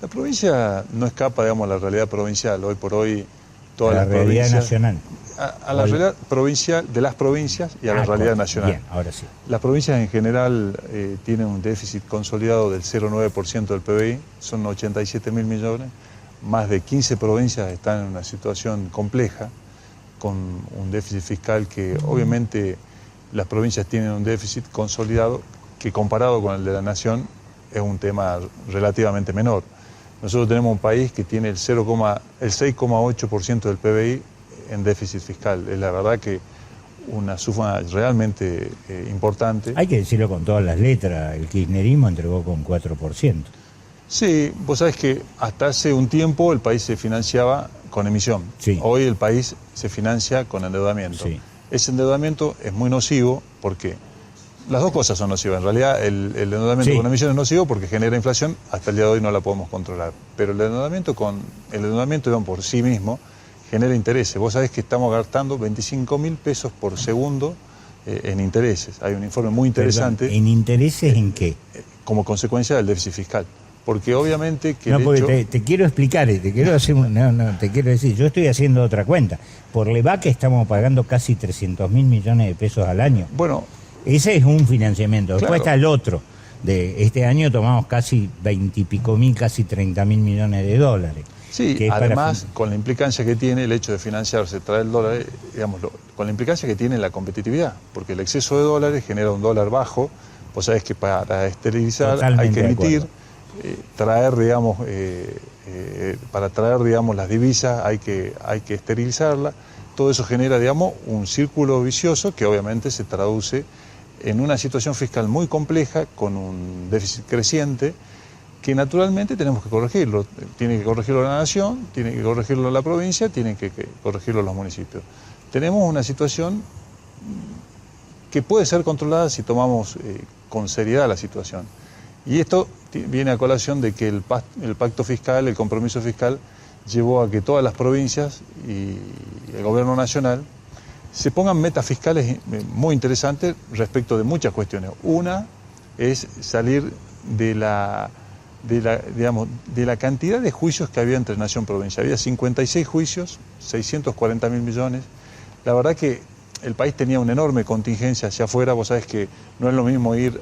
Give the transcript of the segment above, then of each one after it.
La provincia no escapa, digamos, a la realidad provincial. Hoy por hoy, todas las realidad provincias... nacional. A la realidad provincial de las provincias y a la realidad nacional. Bien, ahora sí. Las provincias en general tienen un déficit consolidado del 0,9% del PBI, son 87.000 millones. Más de 15 provincias están en una situación compleja, con un déficit fiscal que obviamente las provincias tienen un déficit consolidado que comparado con el de la nación es un tema relativamente menor. Nosotros tenemos un país que tiene el 6,8% del PBI en déficit fiscal. Es la verdad que una suma realmente importante. Hay que decirlo con todas las letras, el kirchnerismo entregó con 4%. Sí, vos sabés que hasta hace un tiempo el país se financiaba con emisión. Sí. Hoy el país se financia con endeudamiento. Sí. Ese endeudamiento es muy nocivo porque las dos cosas son nocivas. En realidad el endeudamiento con emisión es nocivo porque genera inflación, hasta el día de hoy no la podemos controlar. Pero el endeudamiento digamos, por sí mismo genera intereses. Vos sabés que estamos gastando 25.000 pesos por segundo en intereses. Hay un informe muy interesante. Perdón, ¿en intereses en qué? Como consecuencia del déficit fiscal. Porque obviamente que No, porque te quiero explicar, te quiero decir, yo estoy haciendo otra cuenta. Por LEVAC estamos pagando casi 300.000 millones de pesos al año. Bueno, ese es un financiamiento. Después claro. está el otro. De este año tomamos casi 20 y pico mil, casi 30.000 millones de dólares. Sí, además con la implicancia que tiene el hecho de financiarse, traer el dólar, digamos, con la implicancia que tiene la competitividad, porque el exceso de dólares genera un dólar bajo. Vos sabés que para esterilizar Totalmente hay que emitir, traer, digamos, para traer, digamos, las divisas hay que esterilizarla. Todo eso genera, digamos, un círculo vicioso que obviamente se traduce en una situación fiscal muy compleja, con un déficit creciente, que naturalmente tenemos que corregirlo. Tiene que corregirlo la nación, tiene que corregirlo la provincia, tienen que corregirlo los municipios. Tenemos una situación que puede ser controlada si tomamos con seriedad la situación. Y esto viene a colación de que el pacto fiscal, el compromiso fiscal, llevó a que todas las provincias y el gobierno nacional se pongan metas fiscales muy interesantes respecto de muchas cuestiones. Una es salir de la cantidad de juicios que había entre nación y provincia. Había 56 juicios, 640.000 millones. La verdad que el país tenía una enorme contingencia hacia afuera. Vos sabés que no es lo mismo ir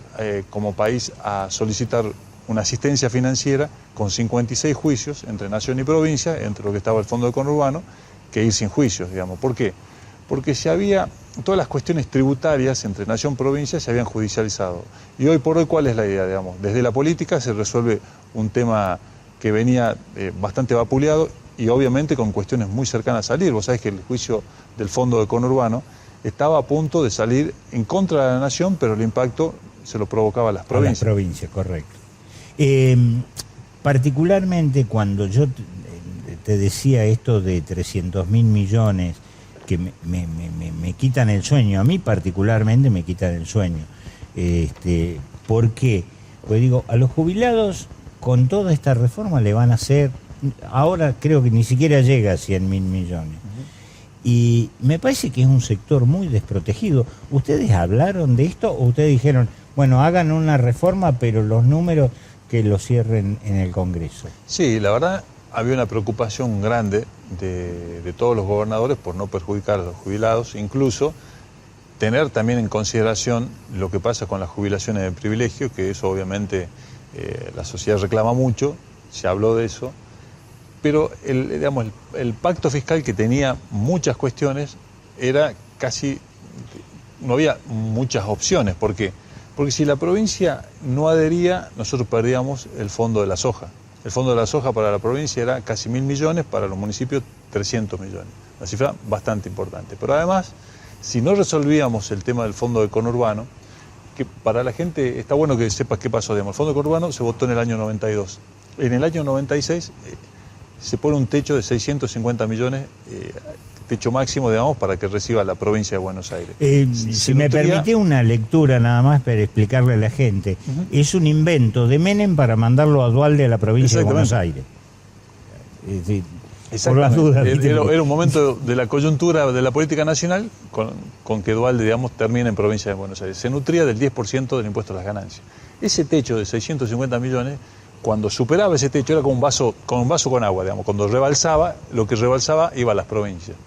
como país a solicitar una asistencia financiera con 56 juicios entre nación y provincia, entre lo que estaba el fondo de conurbano, que ir sin juicios, digamos. ¿Por qué? Porque todas las cuestiones tributarias entre nación y provincia se habían judicializado. Y hoy por hoy, ¿cuál es la idea, digamos? Desde la política se resuelve un tema que venía bastante vapuleado y obviamente con cuestiones muy cercanas a salir. Vos sabés que el juicio del fondo de conurbano estaba a punto de salir en contra de la nación, pero el impacto se lo provocaba a las provincias. A las provincias, correcto. Particularmente cuando yo te decía esto de 300.000 millones que me quitan el sueño, a mí particularmente me quitan el sueño. ¿Por qué? Pues digo, a los jubilados con toda esta reforma le van a hacer, ahora creo que ni siquiera llega a 100.000 millones. Y me parece que es un sector muy desprotegido. ¿Ustedes hablaron de esto o ustedes dijeron, bueno, hagan una reforma, pero los números que lo cierren en el Congreso? Sí, la verdad había una preocupación grande de todos los gobernadores por no perjudicar a los jubilados, incluso tener también en consideración lo que pasa con las jubilaciones de privilegio, que eso obviamente la sociedad reclama mucho, se habló de eso, pero el pacto fiscal, que tenía muchas cuestiones, era casi, no había muchas opciones. ¿Por qué? Porque si la provincia no adhería, nosotros perdíamos el fondo de la soja. El fondo de la soja para la provincia era casi 1.000 millones, para los municipios 300 millones. Una cifra bastante importante. Pero además, si no resolvíamos el tema del fondo de conurbano, que para la gente está bueno que sepas qué pasó. El fondo de conurbano se votó en el año 92. En el año 96 se pone un techo de 650 millones, techo máximo, digamos, para que reciba la provincia de Buenos Aires. Si me permite una lectura nada más para explicarle a la gente. Es un invento de Menem para mandarlo a Dualde a la provincia de Buenos Aires. Por las dudas. Era un momento de la coyuntura de la política nacional con que Dualde, digamos, termina en provincia de Buenos Aires. Se nutría del 10% del impuesto a las ganancias. Ese techo de 650 millones cuando superaba ese techo era como un vaso con agua, digamos. Cuando rebalsaba, lo que rebalsaba iba a las provincias.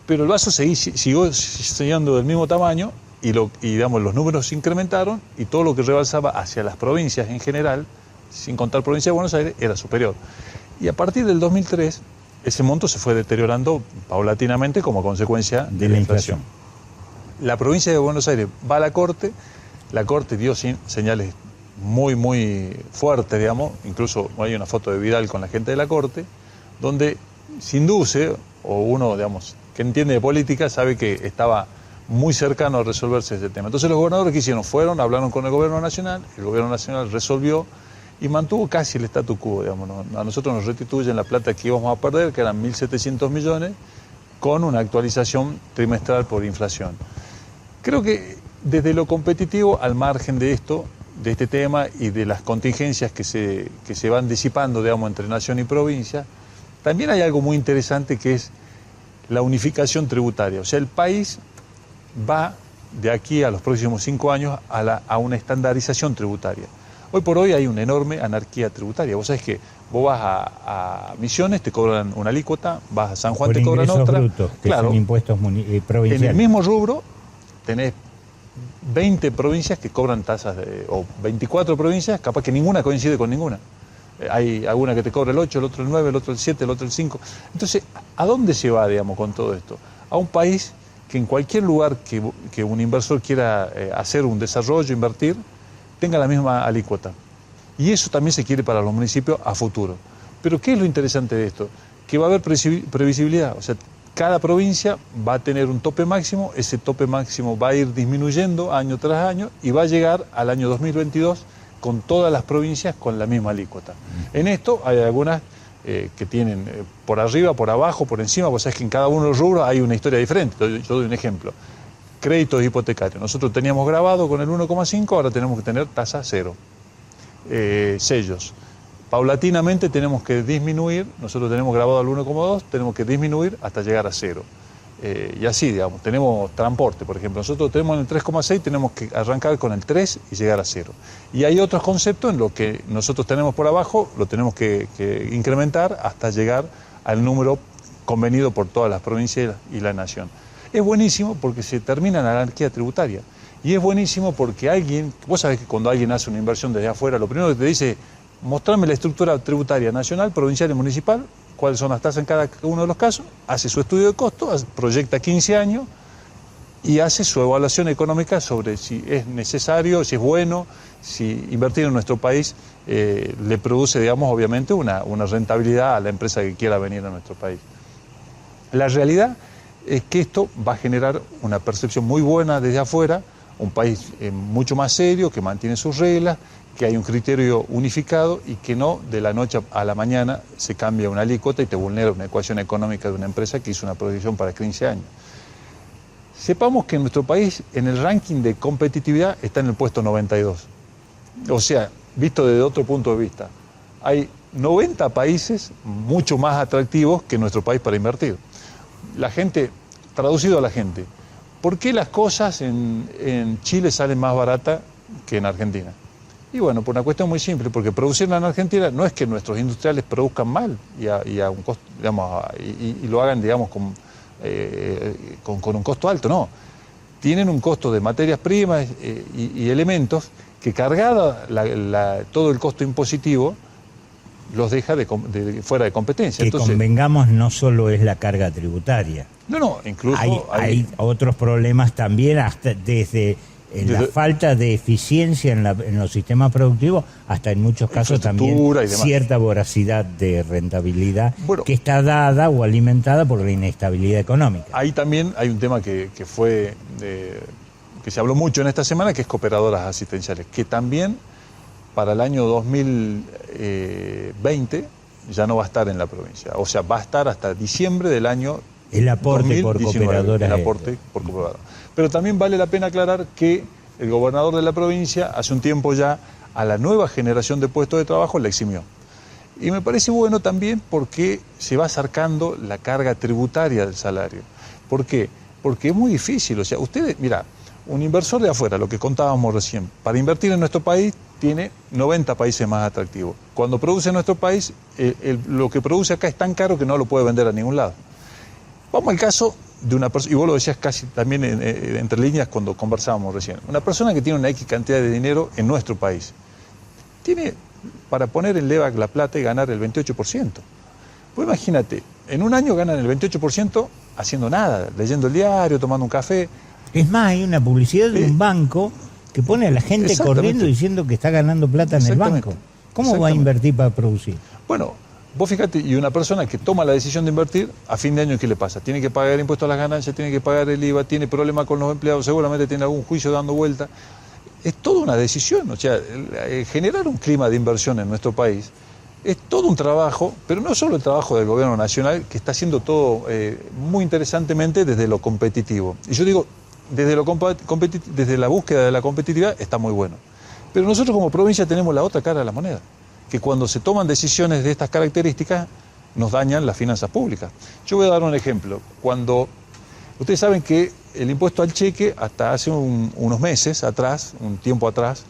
Pero el vaso siguió siendo del mismo tamaño y digamos, los números se incrementaron y todo lo que rebalsaba hacia las provincias en general, sin contar provincia de Buenos Aires, era superior. Y a partir del 2003, ese monto se fue deteriorando paulatinamente como consecuencia de la inflación. La provincia de Buenos Aires va a la Corte dio señales muy, muy fuertes, digamos, incluso hay una foto de Vidal con la gente de la Corte, donde se induce, o uno, digamos, que entiende de política, sabe que estaba muy cercano a resolverse ese tema. Entonces los gobernadores que hicieron hablaron con el gobierno nacional resolvió y mantuvo casi el statu quo, digamos. A nosotros nos restituyen la plata que íbamos a perder, que eran 1.700 millones, con una actualización trimestral por inflación. Creo que desde lo competitivo, al margen de este tema y de las contingencias que se van disipando, digamos, entre nación y provincia, también hay algo muy interesante que es la unificación tributaria. O sea, el país va de aquí a los próximos 5 años a una estandarización tributaria. Hoy por hoy hay una enorme anarquía tributaria. Vos sabés que vos vas a Misiones, te cobran una alícuota, vas a San Juan, te cobran otra. Brutos, que claro, son impuestos provinciales. En el mismo rubro tenés 20 provincias que cobran tasas, o 24 provincias, capaz que ninguna coincide con ninguna. Hay alguna que te cobra el 8, el otro el 9, el otro el 7, el otro el 5. Entonces, ¿a dónde se va, digamos, con todo esto? A un país que en cualquier lugar que un inversor quiera hacer un desarrollo, invertir, tenga la misma alícuota. Y eso también se quiere para los municipios a futuro. Pero ¿qué es lo interesante de esto? Que va a haber previsibilidad. O sea, cada provincia va a tener un tope máximo, ese tope máximo va a ir disminuyendo año tras año y va a llegar al año 2022 con todas las provincias con la misma alícuota. En esto hay algunas que tienen por arriba, por abajo, por encima, vos sabés que en cada uno de los rubros hay una historia diferente. Yo doy un ejemplo. Créditos hipotecarios. Nosotros teníamos grabado con el 1,5, ahora tenemos que tener tasa 0. Sellos. Paulatinamente tenemos que disminuir, nosotros tenemos grabado al 1,2, tenemos que disminuir hasta llegar a 0. Y así, digamos, tenemos transporte, por ejemplo. Nosotros tenemos en el 3,6, tenemos que arrancar con el 3 y llegar a 0. Y hay otros conceptos en los que nosotros tenemos por abajo, lo tenemos que incrementar hasta llegar al número convenido por todas las provincias y la nación. Es buenísimo porque se termina la anarquía tributaria. Y es buenísimo porque vos sabés que cuando alguien hace una inversión desde afuera, lo primero que te dice, mostrame la estructura tributaria nacional, provincial y municipal, cuáles son las tasas en cada uno de los casos, hace su estudio de costo, proyecta 15 años y hace su evaluación económica sobre si es necesario, si es bueno, si invertir en nuestro país le produce, digamos, obviamente una rentabilidad a la empresa que quiera venir a nuestro país. La realidad es que esto va a generar una percepción muy buena desde afuera, un país mucho más serio, que mantiene sus reglas, que hay un criterio unificado y que no de la noche a la mañana se cambia una alícuota y te vulnera una ecuación económica de una empresa que hizo una proyección para 15 años. Sepamos que nuestro país en el ranking de competitividad está en el puesto 92. O sea, visto desde otro punto de vista, hay 90 países mucho más atractivos que nuestro país para invertir. La gente, traducido a la gente, ¿por qué las cosas en Chile salen más baratas que en Argentina? Y bueno, por una cuestión muy simple, porque producirla en Argentina no es que nuestros industriales produzcan mal y a un costo, digamos, y lo hagan, digamos, con un costo alto, no. Tienen un costo de materias primas y elementos que cargada todo el costo impositivo los deja fuera de competencia. Que entonces, convengamos, no solo es la carga tributaria. No, incluso hay otros problemas también, hasta desde la falta de eficiencia en los sistemas productivos, hasta en muchos casos también cierta voracidad de rentabilidad que está dada o alimentada por la inestabilidad económica. Ahí también hay un tema que se habló mucho en esta semana, que es cooperadoras asistenciales, que también para el año 2020 ya no va a estar en la provincia. O sea, va a estar hasta diciembre del año el aporte 2019, por cooperadoras. El aporte por cooperadoras. Pero también vale la pena aclarar que el gobernador de la provincia hace un tiempo ya a la nueva generación de puestos de trabajo la eximió. Y me parece bueno también porque se va acercando la carga tributaria del salario. ¿Por qué? Porque es muy difícil. O sea, ustedes, mira, un inversor de afuera, lo que contábamos recién, para invertir en nuestro país tiene 90 países más atractivos. Cuando produce en nuestro país, lo que produce acá es tan caro que no lo puede vender a ningún lado. Vamos al caso de una persona, y vos lo decías casi también entre líneas cuando conversábamos recién, una persona que tiene una X cantidad de dinero en nuestro país, tiene para poner en Lebac la plata y ganar el 28%. Pues imagínate, en un año ganan el 28% haciendo nada, leyendo el diario, tomando un café. Es más, hay una publicidad de un banco que pone a la gente corriendo diciendo que está ganando plata en el banco. ¿Cómo va a invertir para producir? Bueno, vos fíjate, y una persona que toma la decisión de invertir, a fin de año, ¿qué le pasa? Tiene que pagar impuestos a las ganancias, tiene que pagar el IVA, tiene problemas con los empleados, seguramente tiene algún juicio dando vuelta. Es toda una decisión, o sea, generar un clima de inversión en nuestro país es todo un trabajo, pero no solo el trabajo del gobierno nacional, que está haciendo todo muy interesantemente desde lo competitivo. Y yo digo, desde la búsqueda de la competitividad está muy bueno. Pero nosotros como provincia tenemos la otra cara de la moneda, que cuando se toman decisiones de estas características nos dañan las finanzas públicas. Yo voy a dar un ejemplo. Cuando ustedes saben que el impuesto al cheque, hasta hace unos meses atrás, un tiempo atrás,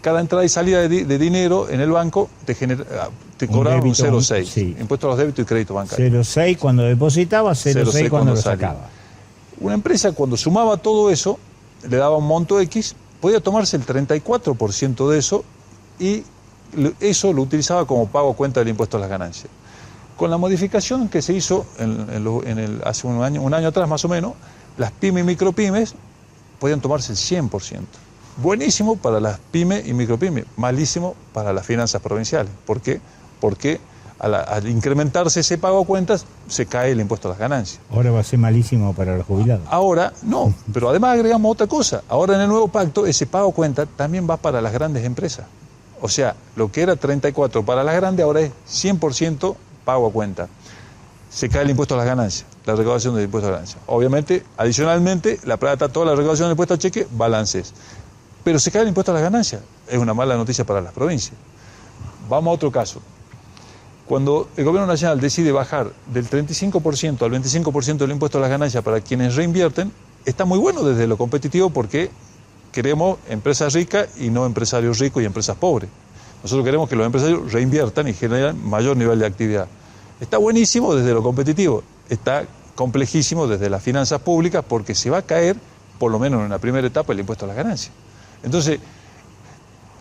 cada entrada y salida de dinero en el banco te cobraba un 0,6. Sí. Impuesto a los débitos y créditos bancarios. 0,6 cuando depositaba, 0,6 cuando lo sacaba. Una empresa cuando sumaba todo eso, le daba un monto X, podía tomarse el 34% de eso y eso lo utilizaba como pago a cuenta del impuesto a las ganancias. Con la modificación que se hizo hace un año atrás más o menos, las pymes y micropymes podían tomarse el 100%. Buenísimo para las pymes y micropymes, malísimo para las finanzas provinciales. ¿Por qué? Porque al incrementarse ese pago a cuentas, se cae el impuesto a las ganancias. Ahora va a ser malísimo para los jubilados. Ahora, no, pero además agregamos otra cosa. Ahora en el nuevo pacto, ese pago a cuenta también va para las grandes empresas. O sea, lo que era 34 para las grandes, ahora es 100% pago a cuenta. Se cae el impuesto a las ganancias, la recaudación del impuesto a las ganancias. Obviamente, adicionalmente, la plata, toda la recaudación del impuesto al cheque, balances. Pero se cae el impuesto a las ganancias. Es una mala noticia para las provincias. Vamos a otro caso. Cuando el gobierno nacional decide bajar del 35% al 25% del impuesto a las ganancias para quienes reinvierten, está muy bueno desde lo competitivo porque queremos empresas ricas y no empresarios ricos y empresas pobres. Nosotros queremos que los empresarios reinviertan y generen mayor nivel de actividad. Está buenísimo desde lo competitivo, está complejísimo desde las finanzas públicas porque se va a caer, por lo menos en una primera etapa, el impuesto a las ganancias. Entonces,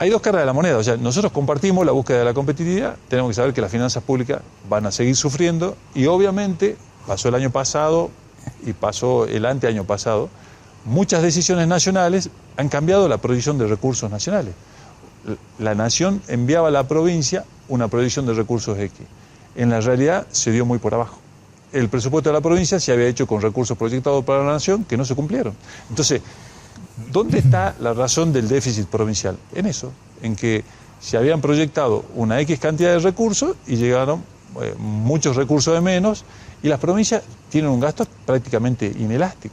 hay dos caras de la moneda. O sea, nosotros compartimos la búsqueda de la competitividad, tenemos que saber que las finanzas públicas van a seguir sufriendo y obviamente pasó el año pasado y pasó el anteaño pasado, muchas decisiones nacionales han cambiado la provisión de recursos nacionales. La nación enviaba a la provincia una provisión de recursos X. En la realidad se dio muy por abajo. El presupuesto de la provincia se había hecho con recursos proyectados para la nación que no se cumplieron. Entonces, ¿dónde está la razón del déficit provincial? En eso, en que se habían proyectado una X cantidad de recursos y llegaron muchos recursos de menos y las provincias tienen un gasto prácticamente inelástico.